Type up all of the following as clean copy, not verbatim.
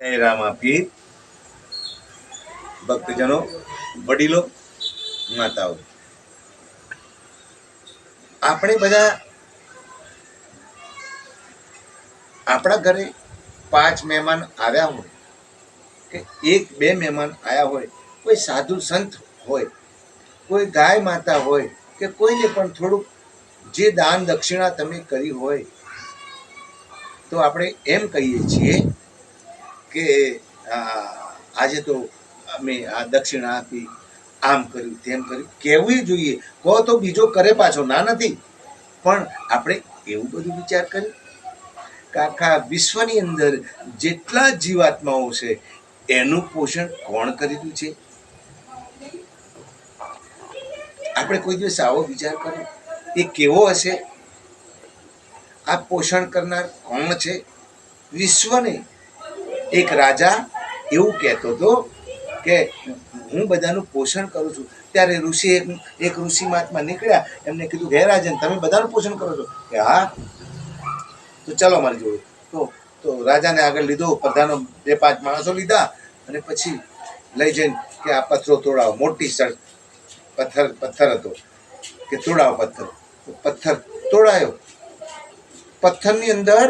જય રામાપીર, ભક્તજનો, વડીલો, માતાઓ, આપણે બધા આપણા ઘરે 5 મહેમાન આવ્યા હોય કે 1-2 મહેમાન આવ્યા હોય, કોઈ સાધુ સંત હોય, કોઈ ગાય માતા હોય કે કોઈને પણ થોડુંક જે દાન દક્ષિણા તમે કરી હોય તો આપણે એમ કહીએ છીએ કે આજે તો અમે આ દક્ષિણા આપી, આમ કર્યું તેમ કર્યું. કહેવું જોઈએ, કહો તો બીજો કરે પાછો, ના નથી, પણ આપણે એવું બધું વિચાર કર્યું કે આખા વિશ્વની અંદર જેટલા જીવાત્માઓ છે એનું પોષણ કોણ કરી રહ્યું છે? આપણે કોઈ દિવસ આવો વિચાર કરો એ કેવો હશે? આ પોષણ કરનાર કોણ છે? વિશ્વને એક રાજા એવું કહેતો હતો કે હું બધાનું પોષણ કરું છું. ત્યારે ઋષિ એક ઋષિ મહાત્મા નીકળ્યા, એમને કીધું હે રાજન, તમે બધાનું પોષણ કરો છો? કે હા. તો ચાલો મારી જોડે. તો રાજાને આગળ લીધો, પ્રધાનો 2-5 માણસો લીધા અને પછી લઈ જઈને કે આ પથ્થરો તોડાવો. મોટી પથ્થર હતો કે તોડાવો પથ્થર. પથ્થર તોડાયો. પથ્થરની અંદર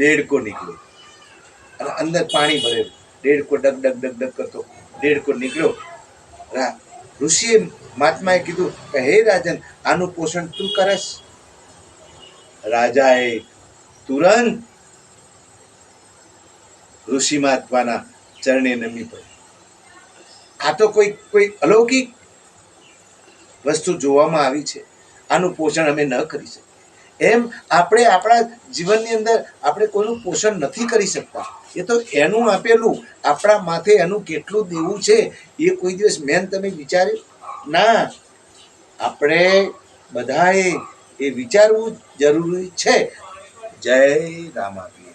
દેડકો નીકળ્યો અને અંદર પાણી ભરેલું. દેડકો ડગ ડગ ડગ ડગ કરતો દેડકો નીકળ્યો. ઋષિએ મહાત્માએ કીધું કે હે રાજન, આનું પોષણ તું કરસ? રાજાએ તુરંત ઋષિ મહાત્માના ચરણે નમી પડ્યો. આ તો કોઈ અલૌકિક વસ્તુ જોવામાં આવી છે. આનું પોષણ અમે ન કરી શકીએ. એમ આપણે આપણા જીવનની અંદર આપણે કોઈનું પોષણ નથી કરી શકતા. એ તો એનું આપેલું, આપણા માથે એનું કેટલું દેવું છે એ કોઈ દિવસ મેન તમે વિચાર્યું? ના. આપણે બધાએ એ વિચારવું જરૂરી છે. જય રામાપીર.